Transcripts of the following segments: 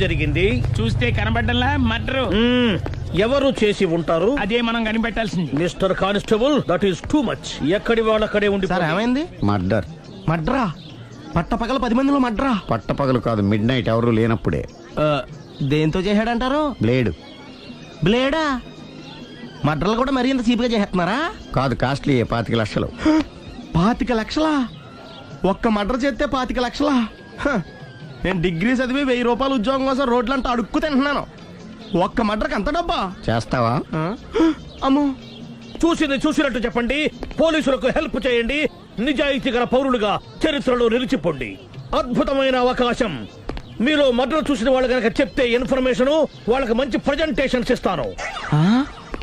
జరిగింది? చూస్తే కనబడ్డంలా మర్డరు. ఎవరు చేసి ఉంటారు? అదే మనం కనిపెట్టాల్సింది. Mister constable, that is too much. ఎక్కడి వాళ్ళక్కడే ఉండి. సార్ ఏమైంది? మర్డర్. మడ్రా? పట్టపగల 10 మందిలో మడ్రా? పట్టపగలు కాదు, మిడ్ నైట్ ఎవరు లేనప్పుడే. దేంతో చేశాడంటారు? బ్లేడ్. బ్లేడా? మడ్రలు కూడా మరీ ఇంత చీప్గా చేస్తున్నారా? కాదు, కాస్ట్లీ 25 లక్షలు. 25 లక్షలా? ఒక్క మడ్ర చేస్తే 25 లక్షలా? నేను డిగ్రీ చదివి 1000 రూపాయలు ఉద్యోగం కోసం రోడ్లంతా అడుక్కు తింటున్నాను. ఒక్క మడ్రకి అంత డబ్బా? చేస్తావా? అమ్మో. చూసింది చూసినట్టు చెప్పండి. పోలీసులకు హెల్ప్ చేయండి. నిజాయితీ గల పౌరులుగా చరిత్రలో నిలిచిపోండి. అద్భుతమైన అవకాశం. మీలో మర్డర్ చూసిన వాళ్ళు కనుక చెప్తే ఇన్ఫర్మేషన్, వాళ్ళకి మంచి ప్రజెంటేషన్స్ ఇస్తాను.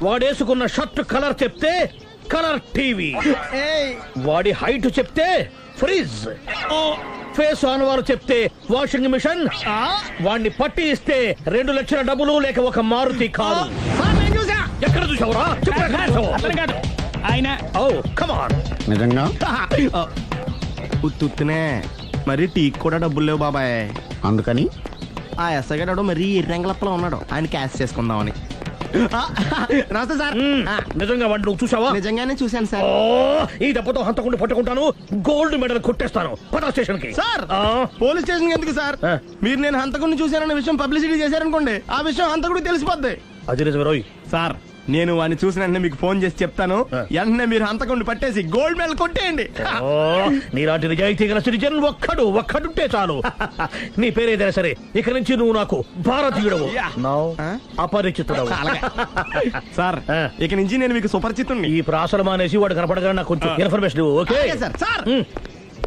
వాడేసుకున్న షర్ట్ కలర్ చెప్తే కలర్ టీవీ, వాడి హైట్ చెప్తే ఫ్రిజ్, ఫేస్ ఆన్ వారు చెప్తే వాషింగ్ మిషన్, వాడిని పట్టి ఇస్తే 2 లక్షల డబ్బులు లేక ఒక మారుతి కారు. ఎక్కడ చూసావురా? అతను కాదు ఆయన. Oh come on. నిజంగా? ఉత్తునే మరి టీకి కూడా డబ్బులు లేవు బాబాయ్. అందుకని ఆ ఎస్ఐ గారు మరీ ఎర్రంగలప్పలో ఉన్నాడు, ఆయన క్యాష్ చేసుకుందామని. నమస్తే సార్. నిజంగా వాడిని నువ్వు చూసావా? నిజంగానే చూశాను సార్. ఈ దెబ్బతో హంతకుండా పట్టుకుంటాను, గోల్డ్ మెడల్ కొట్టేస్తాను. పద స్టేషన్ కి. సార్ పోలీస్ స్టేషన్ ఎందుకు సార్? మీరు నేను హంతకుడిని చూశానన్న విషయం పబ్లిసిటీ చేశారనుకోండి, ఆ విషయం హంతకుడికి తెలిసిపోద్ది. అది నిజమే రోయ్. సార్ నేను వాడిని చూసిన వెంటనే మీకు ఫోన్ చేసి చెప్తాను. వెంటనే మీరు హంతకుడిని పట్టేసి గోల్డ్ మెడల్ కొట్టేయండి. నీలాంటి నిజాయితీ గల సిటిజన్ ఒక్కడుంటే చాలు. నీ పేరేదైనా సరే, ఇక నుంచి నువ్వు నాకు భారతీయుడవు, అపరిచితుడవు. సార్ ఇక నుంచి నేను మీకు సుపరిచితుణ్ణి. ఈ ప్రాసలు మానేసి వాడు కనపడగా నాకు కొంచెం ఇన్ఫర్మేషన్. Okay sir.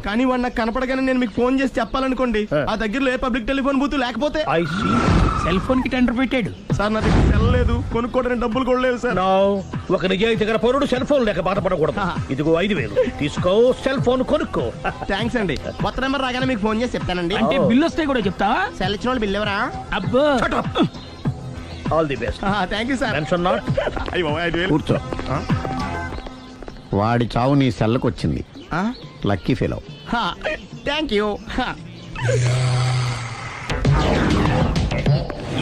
కానీ వాడు నాకు కనపడగానే నేను మీకు ఫోన్ చేసి చెప్పాలనుకోండి, ఆ దగ్గరలో ఏ పబ్లిక్ టెలిఫోన్ బూత్ లేకపోతే. సెల్ ఫోన్ కి టెండర్ పెట్టాడు సార్. నా దగ్గర సెల్ లేదు, కొనుక్కోవడానికి డబ్బులు కూడా లేవు సార్. ఒక నిజాయితీ గల పౌరుడు సెల్ ఫోన్ లేక బాధపడకూడదు. ఇదిగో 5,000 తీసుకో, సెల్ ఫోన్ కొనుక్కో. థ్యాంక్స్ అండి. కొత్త నెంబర్ రాగానే మీకు ఫోన్ చేసి చెప్తానండి. అంటే బిల్ వస్తే కూడా చెప్తావా? సెల్ ఇచ్చిన వాళ్ళు బిల్ ఎవరా? అబ్బో. All the best. Thank you sir. Tension not. కూర్చో. వాడి చావు నీ సెల్లకు వచ్చింది. Lucky fellow. Thank you.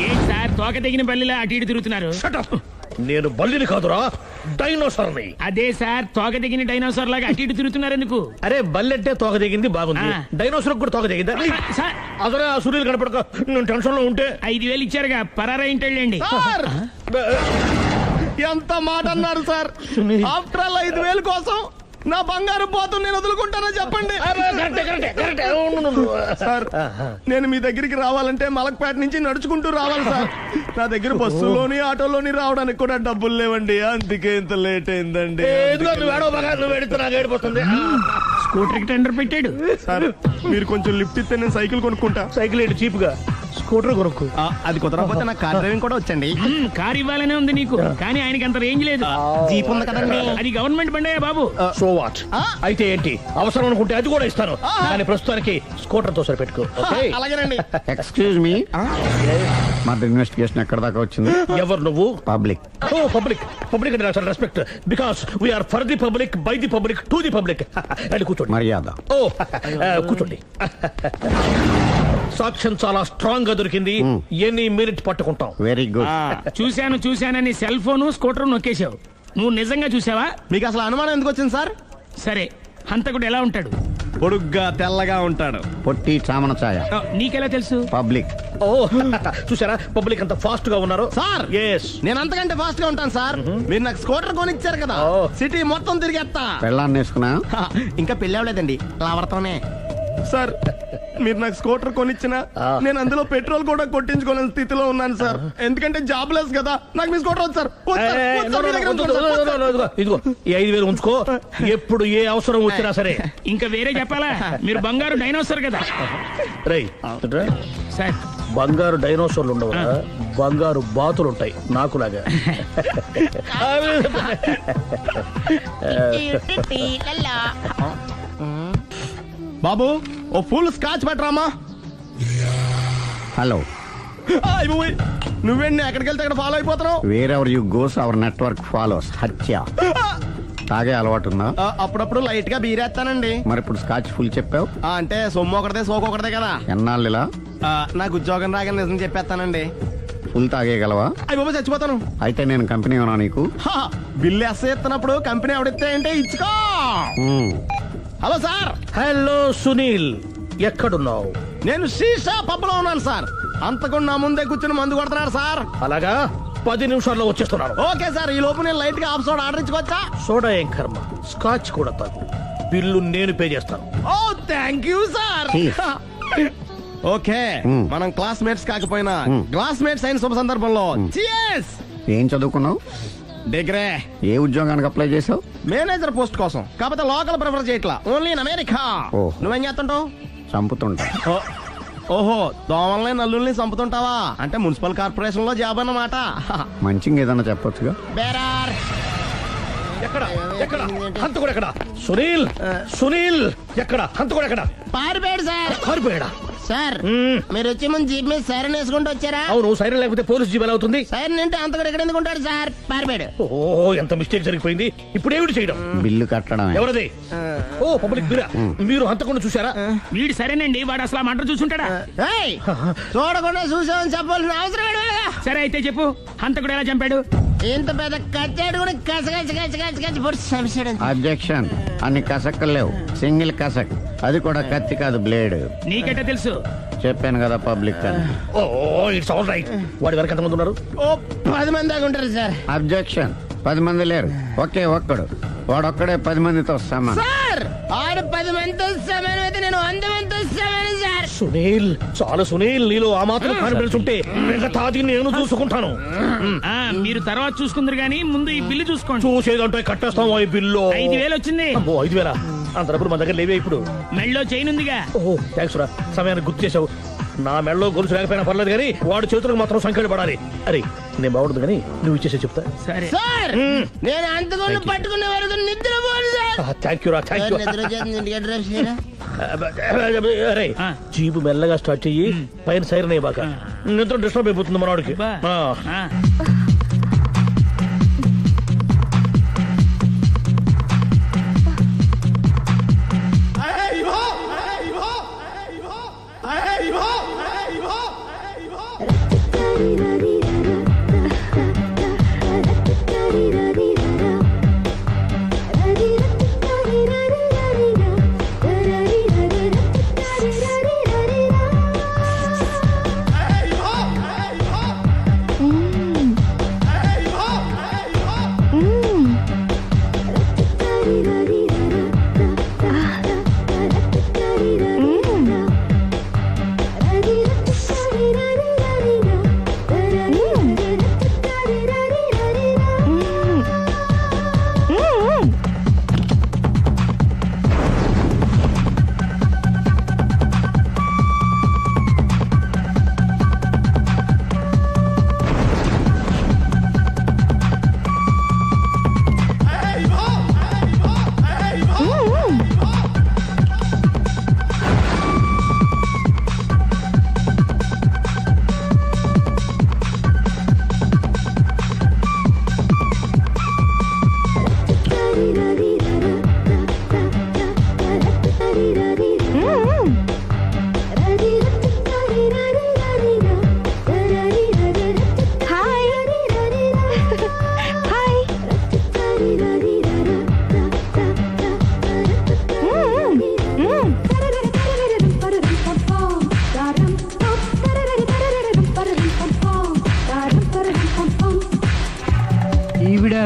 ఏం సార్ తోక తెగిన బల్లిలా అటు ఇటు తిరుగుతున్నారు? నేను బల్లిని కాదురా, డైనోసార్ని. అదే సార్ తోక తెగిన డైనోసార్ లాగా అటు ఇటు తిరుగుతున్నారు ఎందుకు? అరే బల్లెట్టే తోక దిగింది బాగుంది, డైనోసార్ కూడా తోక దిగిందా? అసలే ఆ సూర్యులు కనపడక నేను టెన్షన్ లో ఉంటే 5,000 ఇచ్చారుగా, పరారా ఇంటండి. ఎంత మాట అన్నారు సార్? ఆఫ్టర్ ఆల్ 5,000 కోసం నా బంగారు పోతు నేను వదులుకుంటానని చెప్పండి సార్. నేను మీ దగ్గరికి రావాలంటే మలక్పేట నుంచి నడుచుకుంటూ రావాలి సార్. నా దగ్గర బస్సులోని ఆటోలోని రావడానికి కూడా డబ్బులు లేవండి, అందుకే ఇంత లేట్ అయిందండి. స్కూటర్ కి టెండర్ పెట్టాడు సార్. మీరు కొంచెం లిఫ్ట్ ఇస్తే నేను సైకిల్ కొనుక్కుంటా. సైకిల్ ఏంటి చీప్ గా, స్కూటర్ కొనుక్కు. అది కుదరకపోతే నాకు కార్ డ్రైవింగ్ కూడా వచ్చండి. కార్ ఇవ్వాలనే ఉంది నీకు, కానీ ఆయనకి అంత రేంజ్ లేదు. జీప్ ఉంది కదండి. అది గవర్నమెంట్ బండే బాబు. So what? అయితే ఏంటి, అవసరం అనుకుంటే అది కూడా ఇస్తాను, కానీ ప్రస్తుతానికి స్కూటర్ తో సరిపెట్టుకో. అలాగేనండి. ఎక్స్క్యూజ్ మీ, మర్డర్ ఇన్వెస్టిగేషన్ ఎక్కడ దాకా వచ్చింది? ఎవరు నువ్వు? పబ్లిక్. ఓ పబ్లిక్. పబ్లిక్ అంటే నాకు respect, because we are for the public, by the public, to the public. అది కూర్చోండి. మర్యాద. ఓ కూర్చోండి. సాక్ష్యం చాలా స్ట్రాంగ్ గా దొరికింది, ఎన్ని మినిట్ పట్టుకుంటాం. Very good. చూశానని సెల్ ఫోన్ స్కూటర్ నొక్కేశావు. నువ్వు నిజంగా చూసావా? మీకు అసలు అనుమానం ఎందుకు వచ్చింది సార్? సరే, హంతకుడు ఎలా ఉంటాడు? పొడుగ్గా తెల్లగా ఉంటాడు. పొట్టి చామన ఛాయ. నీకెలా తెలుసు? పబ్లిక్. ఓ చూసారా పబ్లిక్ అంత ఫాస్ట్ గా ఉన్నారు సార్. నేను అంతకంటే ఫాస్ట్ గా ఉంటాను సార్. మీరు నాకు స్కూటర్ కొనిచ్చారు కదా, సిటీ మొత్తం తిరిగేస్తా. పెళ్ళాన్ని వేసుకున్నా? ఇంకా పెళ్ళి అవ్వలేదండి, లావర్తోనే. సార్ మీరు నాకు స్కూటర్ కొనిచ్చిన నేను అందులో పెట్రోల్ కూడా కొట్టించుకోలేని స్థితిలో ఉన్నాను సార్. ఎందుకంటే జాబ్ లెస్ కదా, నాకు మీ స్కూటర్ వద్దు సార్. ఇదిగో ఈ 5,000 ఉంచుకో, ఎప్పుడు ఏ అవసరం వచ్చినా సరే. ఇంకా వేరే చెప్పాలా? మీరు బంగారు డైనోసార్ కదా. రై సార్, బంగారు డైనోసార్లు ఉండవు, బంగారు బాతులు ఉంటాయి నాకులాగా. బాబు ఓ ఫుల్ స్కాచ్ పట్టరామా. హలో. నువ్వేండి ఎక్కడికి వెళ్తే అక్కడ ఫాలో అయిపోతున్నావు? Wherever you goes our network follows. హత్య. తాగే అలవాటు ఉందా? అప్పుడప్పుడు లైట్ గా బీరేస్తానండి. మరి ఇప్పుడు స్కాచ్ ఫుల్ చెప్పావు అంటే సొమ్ము ఒకటిదే సోకు ఒకటిదే కదా. ఎన్నాళ్ళు ఇలా? నాకు ఉద్యోగం రాగానే నిజం చెప్పేస్తానండి. ఫుల్ తాగేయగలవా? అయ్యి బాబా చచ్చిపోతాను. అయితే నేను కంపెనీ ఉన్నా నీకు. బిల్లు ఎత్తనప్పుడు కంపెనీ ఎవడితే అంటే ఇచ్చుకో. మ్మ్. Hello sir. హలో సునీల్, ఎక్కడున్నావు? నేను శీషా పబ్లో ఉన్నాను సార్. అంతకుండా నా ముందే కూర్చుని మందు కొడుతున్నాడు సార్. అలాగా, 10 నిమిషాల్లో వచ్చేస్తున్నాను. ఓకే సార్, ఈ లోపు నేను లైట్ గా హాఫ్ సోడా ఆర్డర్ ఇచ్చుకోవచ్చా? సోడా ఏం కర్మ, స్కాచ్ కూడా తాగు. బిల్లు నేను పే చేస్తాను. ఓ థ్యాంక్ యూ సార్. ఓకే, మనం క్లాస్మేట్స్ కాకపోయినా క్లాస్మేట్స్ అయిన శుభ సందర్భంలో cheers. ఏం చదువుకున్నావు? డిగ్రీ. ఏ ఉద్యోగానికి అప్లై చేసావు? మేనేజర్ పోస్ట్ కోసం, కాకపోతే లోకల్ ప్రిఫర్ చేయట్లా, ఓన్లీ ఇన్ అమెరికా. ఓ. నువ్వేం చేస్తుంటావు? చంపుతుంటా. ఓహో, దోమల్ని నల్లుల్ని చంపుతుంటావా? అంటే మున్సిపల్ కార్పొరేషన్ లో జాబ్ అన్నమాట. మంచిగా ఏదన్నా చెప్పొచ్చుగా. బేరార్. ఎక్కడ ఎక్కడ హంతకుడు ఎక్కడ? సునీల్, సునీల్ ఎక్కడ? హంతకుడు ఎక్కడ? పారిపోయాడు సార్. పారిపోయాడా? సార్ మీరు వచ్చే ముందు జీప్ మీద సైరన్ వేసుకుంటూ వచ్చారా? అవును, సైరన్ లేకపోతే పోలీస్ జీవన్ అవుతుంది. సైరన్ అంటే అంతకుడు ఎక్కడ ఎందుకు ఉంటాడు సార్? పారిపోయాడు. ఓ, ఎంత మిస్టేక్ జరిగిపోయింది. ఇప్పుడు ఏమిటి చేయడం? బిల్లు కట్టడమే. ఎవరది? ఓ, పబ్లిక్ మీరా? మీరు హంతకుండా చూసారా? వీడు సరేనండి, వాడు అసలు ఆ మంట చూసుంటాడా? ఏయ్, చూడకుండా చూసామని చెప్పాల్సిన అవసరం ఏంటి? సరే అయితే చెప్పు, హంతకుడు ఎలా చంపాడు? ఇంత పెద్ద కచ్చాడు కూడా కచ్చ పొడి సమస్యడు. అబ్జెక్షన్. అన్ని కసక్కలు లేవు, సింగిల్ కసక్. అది కూడా కత్తి కాదు, బ్లేడ్. నీకెట్టా తెలుసు? చెప్పాను కదా పబ్లిక్ అని. ఓ, ఇట్స్ ఆల్ రైట్. వాడి వరకు ఎంతమంది ఉన్నారు? ఓ 10 మంది దాకా ఉంటారు సార్. అబ్జెక్షన్. 10 మంది లేరు, ఒకే ఒక్కడు. వాడొక్కడే 10 మందితో సమానం. సార్ ఆడు 10 మందితో సమానం అయితే నేను 100 మందితో సమానం సార్. సునీల్, చాలు సునీల్, నీలో ఆ మాత్రం కాన్ఫిడెన్స్ ఉంటే మిగతాది నేను చూసుకుంటాను. ఆ, మీరు తర్వాత చూసుకుందరు గానీ ముందు ఈ బిల్లు చూసుకోండి. చూసేదంటే కట్టేస్తాం ఈ బిల్లు. 5,000 వచ్చింది. అమ్మో, 5,000? అంత డబ్బులు మన దగ్గర లేవే ఇప్పుడు. మెళ్ళో చైన్ ఉందిగా. ఓహో, థ్యాంక్స్ రా, సమయానికి గుర్తు చేసావు. నా మెడలో గొలుసు లేకపోయినా పర్లేదు కానీ వాడి చేతులకు మాత్రం సంఖ్యలు పడాలి. అరే, నేను బాగుంటుంది కానీ నువ్వు ఇచ్చేసే చెప్తా. సరే సార్ నేను అంతకుండా పట్టుకునే వరకు నిద్రపోను సార్. థ్యాంక్ యూ రా, థ్యాంక్ యూ. నిద్ర చేస్తుంది అడ్రస్ చేయరా? అరే, ఆ. జీపు మెల్లగా స్టార్ట్ చెయ్యి, పైన సైరన్ అయ్యి బాగా. నిద్ర డిస్టర్బ్ అయిపోతుంది మనవాడికి. బా. ఆ. ఆ.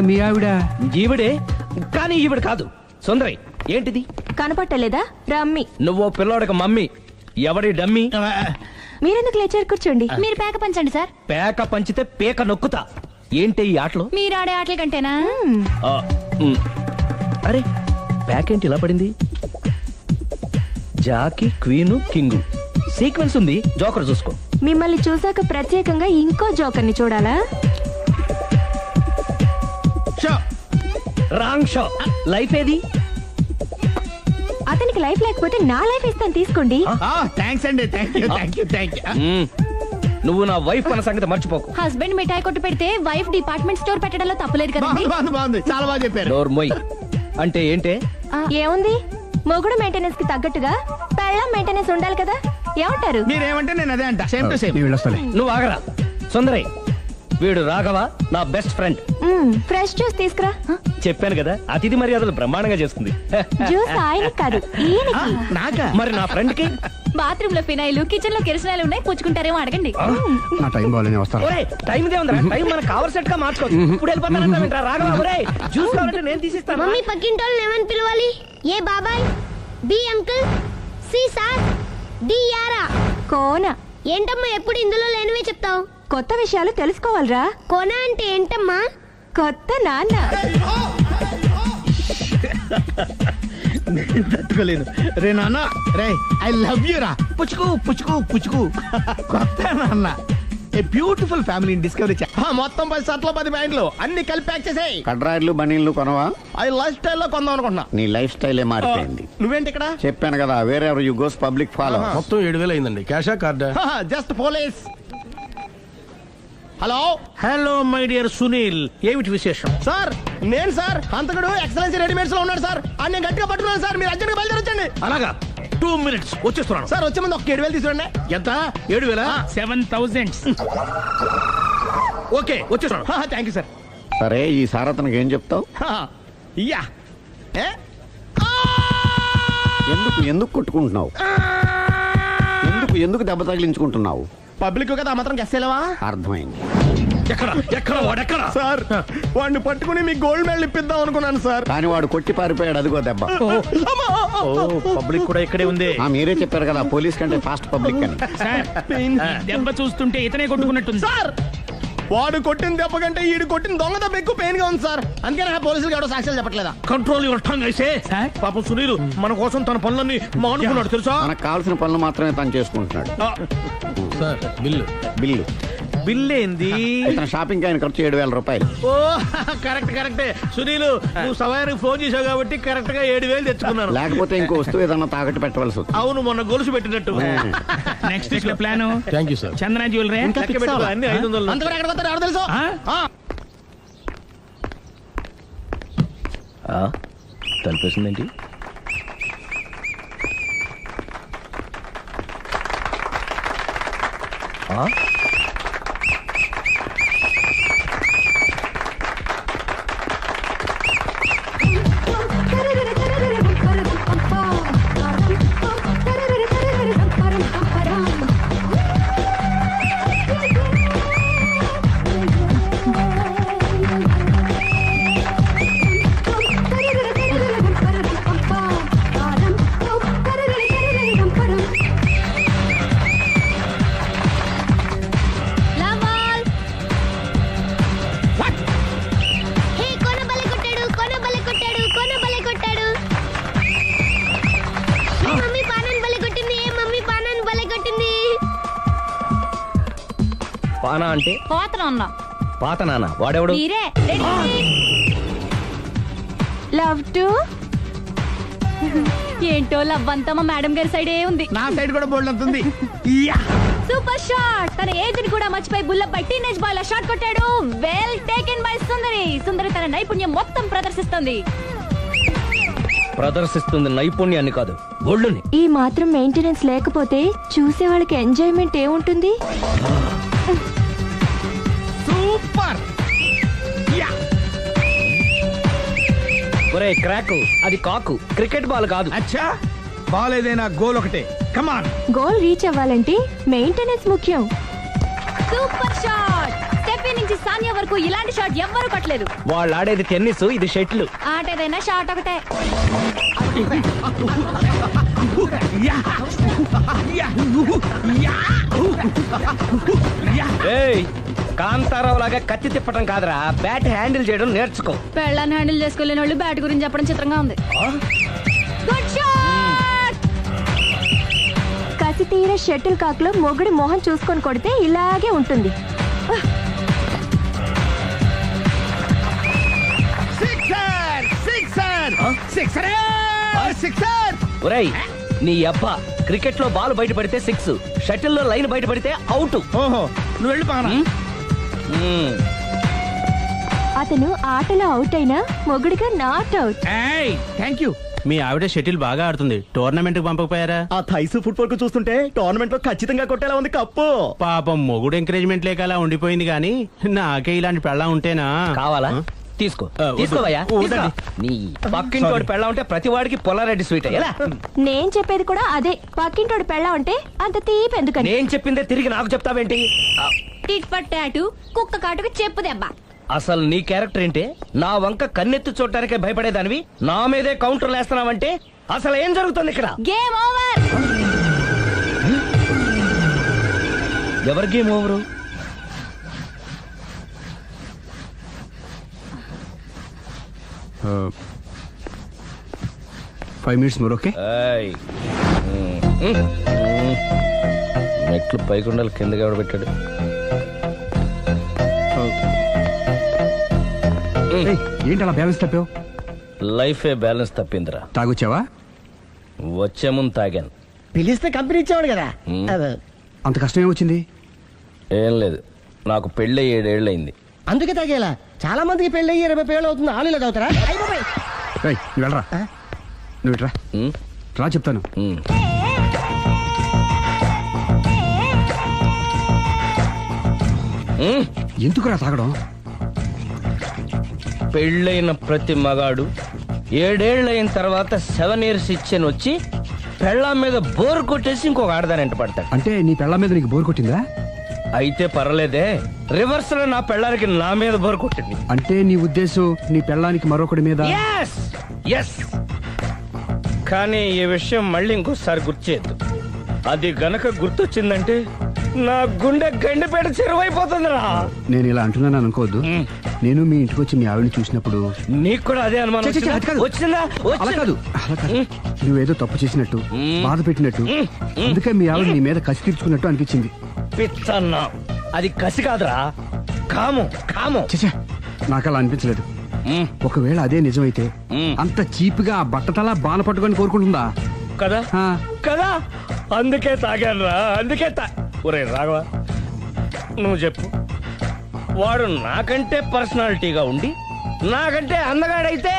మీ ఆవిడ ఈవిడే, కానీ ఈవిడ కాదు. సుందరి, ఏంటిది? కనపట్టలేదా? రమ్మి. నువ్వు పిల్లోడికి మమ్మీ. ఎవడి డమ్మీ? మీరెందుకు లేచారు? కూర్చోండి. మీరు పేక పంచండి సార్. పేక పంచితే పేక నొక్కుతా. ఏంటి ఈ ఆటలు? మీరు ఆడే ఆటల కంటేనా? ఆ, అరే, పేక ఏంటి ఇలా పడింది? జాకి, క్వీను, కింగు సీక్వెన్స్ ఉంది. జోకర్ చూసుకో. మిమ్మల్ని చూసాక ప్రత్యేకంగా ఇంకో జోకర్ని చూడాలా? Wrong show. లైఫ్ ఏది? అతనికి లైఫ్ లేకపోతే నా లైఫ్ ఇస్తాను, తీసుకోండి. థ్యాంక్స్ అండి. Thank you. నువ్వు నా వైఫ్ అన్న సంగతి మర్చిపోకు. హస్బెండ్ మిఠాయి కొట్టు పెడితే వైఫ్ డిపార్ట్మెంట్ స్టోర్ పెట్టడంలో తప్పులేదు కదండి. బాగుంది, చాలా బాగా చెప్పారు. డోర్ మొయ్. అంటే ఏంటే? ఏముంది, మొగుడు మెయింటెనెన్స్ కి తగ్గట్టుగా పెళ్ళాం మెయింటెనెన్స్ ఉండాలి కదా. ఏమంటారు? మీరేమంటే నేను అదే అంట సేమ్ టు సేమ్. నేను వెళ్ళొస్తాలే. నువ్వు ఆగరా సుందరి, వీడు రాఘవ నా బెస్ట్ ఫ్రెండ్. ఫ్రెష్ జ్యూస్ తీసుకురా. చెప్పాను కదా, అతిథి మర్యాదలు బ్రహ్మాండంగా చేస్తుంది. జ్యూస్ ఆయనకి కాదు, ఈయనకి. నాకా? మరి నా ఫ్రెండ్ కి బాత్రూమ్ లో ఫినాయిల్, కిచెన్ లో కిరసనాయిలు ఉన్నాయి, పుచ్చుకుంటారేమో అడగండి. నా టైం బాగాలేని వస్తాను. ఒరే టైం దే ఉందిరా, టైం మనకు కావర్ సెట్ గా మార్చుకోవచ్చు. ఇప్పుడు వెళ్ళిపోతానంటా రాఘవ. ఒరే జ్యూస్ కావాలంటే నేను తీసిస్తాను. మమ్మీ పక్కింటోళ్ళని ఏమని పిలవాలి? ఏ బాబాయ్, B uncle, C sir, D యారా. కోన. ఏంటమ్మా ఎప్పుడు ఇందులో లేనివే చెప్తావు? కొత్త విషయాలు తెలుసుకోవాలిరా. కోన అంటే ఏంటమ్మా? కొత్త నాన్న. తట్టుకోలేను రే నాన్న. రే ఐ లవ్ యూ రా. పుచ్చుకు పుచ్చుకు పుచ్చుకు. కొత్త నాన్న. A beautiful family discovery. మొత్తం 10 షర్ట్లు 10 ప్యాంట్లు అన్ని కలిపి ప్యాక్ చేసేయ్. కడ్రాయిలు బనీళ్లు కొనవా? అది లైఫ్ స్టైల్లో కొందాం అనుకుంటున్నా. నీ లైఫ్ స్టైలే మారిపోయింది. నువ్వేంటి ఇక్కడ? చెప్పాను కదా, వేరే ఎవరు యు గోస్ పబ్లిక్ ఫాలో. మొత్తం 7,000 అయిందండి. క్యాషా కార్డా? Just police. Hello hello my dear Sunil, ఏమిటి విశేషం? సార్, నేను సార్ హంతకుడు ఎక్సలెన్సీ రెడీమేడ్స్ లో ఉన్నాడు సార్. అని నేను గట్టిగా పట్టుకున్నాను సార్. మీరు అర్జెంట్గా బయలుదేరొచ్చండి. అలాగా, 2 minutes వచ్చేస్తున్నాను. సార్ వచ్చే ముందు ఒక 7,000 తీసుకురండి. ఎంత? 7,000? 7,000. ఓకే వచ్చేస్తున్నాను. Thank you sir. సరే, ఈ సారతనకి ఏం చెప్తావు? యా ఏ ఎందుకు ఎందుకు కొట్టుకుంటున్నావు? ఎందుకు దెబ్బ తగిలించుకుంటున్నావు? పబ్లిక్ కదా మాత్రం గెస్సేలవా? అర్థమైంది. ఎక్కడ వాడెక్కడ? సార్, వాడిని పట్టుకుని మీ గోల్డ్ మెడల్ ఇప్పిద్దాం అనుకున్నాను సార్. కానీ వాడు కొట్టి పారిపోయాడు, అదిగో దెబ్బ. పబ్లిక్ కూడా ఇక్కడే ఉంది. మీరే చెప్పారు కదా, పోలీస్ కంటే ఫాస్ట్ పబ్లిక్ అని. సార్, దెబ్బ చూస్తుంటే ఇతనే కొట్టుకున్నట్టుంది. సార్, వాడు కొట్టిన దెబ్బ కంటే ఈడు కొట్టిన దొంగ దెబ్బ ఎక్కువ పెయిన్ గా ఉంది సార్. అందుకే నా పోలీసులు ఎవడో సాక్ష్యాలు చెప్పట్లేదా? కంట్రోల్ యువర్ టంగ్ అయితే. సార్? పాపం సునీల్ మన కోసం తన పనులన్నీ మానుకున్నాడు తెలుసా? మనకు కావాల్సిన పనులు మాత్రమే తను చేసుకుంటున్నాడు. Sir bill. బిల్లు బిల్ ఏంది? ఇతను షాపింగ్ ఆయన ఖర్చు 7,000 రూపాయలు. ఓ కరెక్టే సునీల్, నువ్వు సమయానికి ఫోన్ చేసావు కాబట్టి కరెక్ట్ గా 7,000 తెచ్చుకున్నాను. లేకపోతే ఇంకో వస్తువు ఏదన్నా తాకట్టు పెట్టవలసి వస్తుంది. అవును, మొన్న గొలుసు పెట్టినట్టు. నెక్స్ట్ వీక్ లో plan thank you sir. Chandana jewellery. లెక్క పెట్టుకో, అన్ని 500. అంతవరకు ఎక్కడ పోతారు ఎవరు తెలుసు? తలిపేసిందేంటి? హే, కోన బలే కొట్టాడు, కోన బలే కొట్టాడు, కోన బలే కొట్టాడు. ఏ మమ్మీ పానాన్ని బలే కొట్టింది, ఏ మమ్మీ పానాన్ని బలే కొట్టింది. పానా అంటే పోతన ఉన్నా. పాత నాన్న వాడెవడు? మీరే. లవ్ టు ఏంటో లవ్ అంతా మా మేడం గారి సైడే ఉంది. నా సైడ్ కూడా బోల్డ్ అంతుంది. Super shot. తన ఏజ్ ని కూడా మర్చిపోయి బుల్లపై టీనేజ్ బాయ్ లా షాట్ కొట్టాడు. Well taken by Sundari. Sundari తన నైపుణ్యం మొత్తం ప్రదర్శిస్తుంది. ప్రదర్శిస్తుంది నైపుణ్యాన్ని కాదు, ఒళ్ళుని. ఈ మాత్రం మెయింటెనెన్స్ లేకపోతే చూసే వాళ్ళకి ఎంజాయ్మెంట్ ఏముంటుంది? సూపర్. ఒరే క్రాకు, అది కాకు, క్రికెట్ బాల్ కాదు. అచ్చా, బాల్ ఏదైనా గోల్ ఒకటే. కమాన్. గోల్ రీచ్ అవ్వాలంటే మెయింటెనెన్స్ ముఖ్యం. Super shot. స్టెఫీ నుంచి సానియా వరకు ఇలాంటి షాట్ ఎవ్వరూ కొట్టలేదు. వాళ్ళు ఆడేది టెన్నిస్, ఇది షటిల్. ఆట ఏదైనా షాట్ ఒకటే. ఏయ్, కాంతారావు లాగా కత్తి తిప్పటం కాదురా, బ్యాట్ హ్యాండిల్ చేయడం నేర్చుకో. పెళ్ళాన్ని హ్యాండిల్ చేసుకోలేని వాళ్ళు బ్యాట్ గురించి చెప్పడం చిత్రంగా ఉంది. Good shot. కసి తీర షటిల్ కాక్ లో మొగుడి మొహం చూసుకొని కొడితే ఇలాగే ఉంటుంది. ఒరేయ్, నీ అబ్బా, క్రికెట్ లో బాల్ బయట పడితే 6, షటిల్ లో లైన్ బయట పడితే అవుట్. ఓహో, నువ్వు వెళ్ళి పానా. అతను ఆటలో అవుట్ అయినా మొగుడిగా నాట్ అవుట్. Thank you. మీ ఆవిడ షటిల్ బాగా ఆడుతుంది టోర్నమెంట్ కి పంపకపోయారా? ఆ థైస్ ఫుట్బాల్ కు చూస్తుంటే టోర్నమెంట్ లో ఖచ్చితంగా కొట్టేలా ఉంది కప్పు. పాపం మొగుడు ఎంకరేజ్మెంట్ లేక అలా ఉండిపోయింది గానీ నాకే ఇలాంటి పెళ్ళ ఉంటేనా? కావాలా? తీసుకో వద్దు. తీసుకోవయ్యా వద్దండి. నీ పక్కింటోడి పెళ్ళ ఉంటే ప్రతి వాడికి పొలారెడ్డి స్వీట్ ఎలా? నేను చెప్పేది కూడా అదే, పక్కింటోడు పెళ్ళా ఉంటే అంత తీపి ఎందుకని. నేను చెప్పిందే తిరిగి నాకు చెప్తావేంటి? టిట్ పట్ టాటు, కుక్క కాటుకు చెప్పు దెబ్బ. అసలు నీ క్యారెక్టర్ ఏంటి? నా వంక కన్నెత్తి చూడటానికే భయపడేదానివి నా మీదే కౌంటర్లు వేస్తున్నావంటే అసలు ఏం జరుగుతుంది ఇక్కడ? Game over. ఎవరి game over? 5 minutes more, okay? ఏయ్. మెట్లు పైకుండలు కిందకి ఎవడ పెట్టాడు? ఏంటి అలా బ్యాలెన్స్ తప్పావు? లైఫే బ్యాలెన్స్ తప్పిందిరా. తాగొచ్చావా? వచ్చే ముందు తాగాను. పిలిస్తే కంపెనీ ఇచ్చేవాడు కదా. అంత కష్టం ఏమొచ్చింది? ఏం లేదు, నాకు పెళ్ళి 7 ఏళ్ళయింది. అందుకే తాగేలా. చాలా మందికి పెళ్ళి 20 ఏళ్ళు అవుతుంది. ఆలు ఇలా తాగుతారా? ఏయ్, నువ్వు వెళ్ళరా. నువ్వు ఇట్రా ఉమ్, రా చెప్తాను. ఉమ్. ఉమ్. ఎందుకురా తాగడం? పెళ్ళైన ప్రతి మగాడు 7 ఏళ్ళైన తర్వాత 7 years ఇచ్చాను వచ్చి పెళ్ళాం మీద బోర్ కొట్టేసి ఇంకొక ఆడదానంట పడతాడు. అంటే నీ పెళ్ళ మీద నీకు బోర్ కొట్టిందా? అయితే పర్లేదే, రివర్స్ లో నా పెళ్ళానికి నా మీద బోర్ కొట్టింది. అంటే నీ ఉద్దేశం నీ పెళ్ళానికి మరొకటి మీద? Yes yes. కానీ ఈ విషయం మళ్ళీ ఇంకోసారి గుర్తు చేయొద్దు. అది గనక గుర్తొచ్చిందంటే నా గుండె గండిపేట చెరువైపోతుందిరా. నేను ఇలా అంటున్నాను అనుకోవద్దు. మ్. నేను మీ ఇంటికి వచ్చి మీ ఆవిడని చూసినప్పుడు నీకు కూడా అదే అనుమానం ఛీ, ఛీ, ఛీ, అది కాదు. వచ్చిందా? అలా కాదు, అలా కాదు. నువ్వేదో తప్పు చేసినట్టు, బాధ పెట్టినట్టు, అందుకే మీ ఆవిడ నీ మీద కసి తీర్చుకున్నట్టు అనిపించింది. పిచ్చన్నా, అది కసి కాదురా, కాము కాము. చచ్చా, నాకు అలా అనిపించలేదు. మ్, ఒకవేళ అదే నిజమైతే మ్. అంత చీప్గా బట్టతలా బాన పట్టుకొని కోరుకుంటుందా? కదా ఆ. కదా, అందుకే తాగాను రా, అందుకే ఒరే రాఘవ, నువ్వు చెప్పు, వాడు నాకంటే పర్సనాలిటీగా ఉండి నాకంటే అందగాడైతే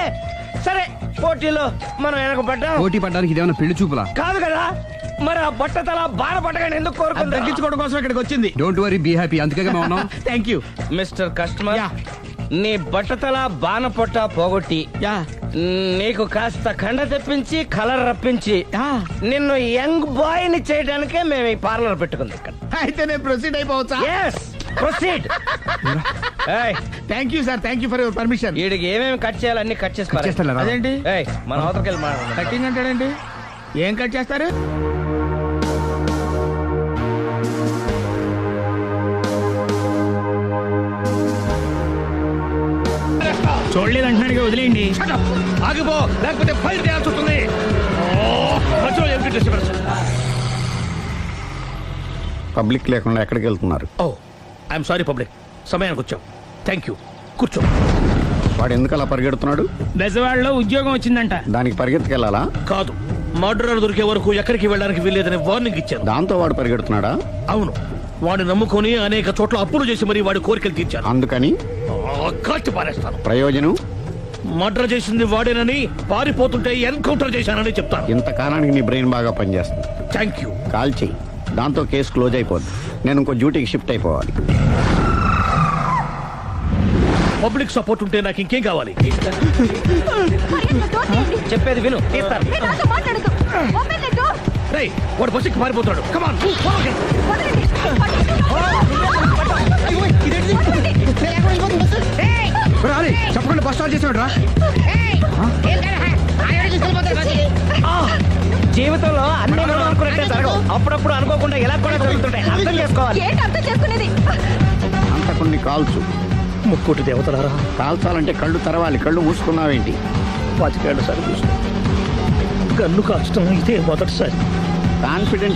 సరే, పోటీలో మనం వెనక పడ్డాం. పోటీ పడ్డానికి ఇదేమన్నా పెళ్లి చూపులా? కాదు కదా, మరి ఆ బట్టతల బాణ పట్టగానే ఎందుకు కోరుకుంటా? తగ్గించుకోవడం కోసం ఇక్కడికి వచ్చింది. Don't worry, be happy. అందుకే మేము ఉన్నాం. Thank you. మిస్టర్ కస్టమర్, నీ బట్టతల బాణ పొట్ట పోగొట్టి నీకు కాస్త కండ తెప్పించి కలర్ రప్పించి నిన్ను యంగ్ బాయ్ ని చేయడానికే మేము ఈ పార్లర్ పెట్టుకుంది ఇక్కడ. అయితే నేను ప్రొసీడ్ అయిపోవచ్చా? Yes, proceed. Thank you sir, thank you for your permission. వీడికి ఏమేమి కట్ చేయాలి అన్ని కట్ చేసి పారేయ్. చేస్తాను రా. అదేంటి ఏయ్, మన అవతలకి వెళ్ళి మాట్లాడదాం. కటింగ్ అంటాడండి? ఏం కట్ చేస్తారు? చూడలేదు అంటున్నాడు, వదిలేయండి. ఆగిపో, లేకపోతే ఫైర్ చేయాల్సి వస్తుంది. మధ్యలో ఎందుకు disturbance? పబ్లిక్ లేకుండా ఎక్కడికి వెళ్తున్నారు? ఓ, ఐఎమ్ సారీ పబ్లిక్, సమయానికి వచ్చాం. థ్యాంక్ యూ, కూర్చో. వాడు ఎందుకు అలా పరిగెడుతున్నాడు? బెజవాడలో ఉద్యోగం వచ్చిందంట. దానికి పరిగెత్తుకెళ్ళాలా? కాదు, మర్డరర్ దొరికే వరకు ఎక్కడికి వెళ్ళడానికి వీల్లేదని వార్నింగ్ ఇచ్చాను. దాంతో వాడు పరిగెడుతున్నాడా? అవును, వాడిని నమ్ముకొని అనేక చోట్ల అప్పులు చేసి మరి వాడి కోరికలు తీర్చాను. అందుకని కాల్చి పారేస్తాను. ప్రయోజనం? మర్డర్ చేసింది వాడేనని, పారిపోతుంటే ఎన్కౌంటర్ చేశానని చెప్తాను. ఇంతకాలానికి నీ బ్రెయిన్ బాగా పనిచేస్తుంది. Thank you. కాల్ చెయ్యి, దాంతో కేసు క్లోజ్ అయిపోద్ది. నేను ఇంకో డ్యూటీకి షిఫ్ట్ అయిపోవాలి. పబ్లిక్ సపోర్ట్ ఉంటే నాకు ఇంకేం కావాలి? చెప్పేది విను, తీస్తాను. రేయ్, వాడు బస్సుకి పారిపోతాడు. కమాన్, చెప్పకుండా బస్ స్టార్ట్ చేసాడు రా. జీవితంలో అన్ని మనం అనుకున్నట్టే జరగవు. అప్పుడప్పుడు అనుకోకుండా ఇలా కూడా జరుగుతుంటాయి, అర్థం చేసుకోవాలి. అంతకుని కాల్చు. ముక్కోటి దేవతలారా, కాల్చాలంటే కళ్ళు తెరవాలి. కళ్ళు మూసుకున్నావేంటి? 25 ఏళ్ల సారి చూసుకో, గన్ను కాల్చడం ఇదే మొదటిసారి. కాన్ఫిడెంట్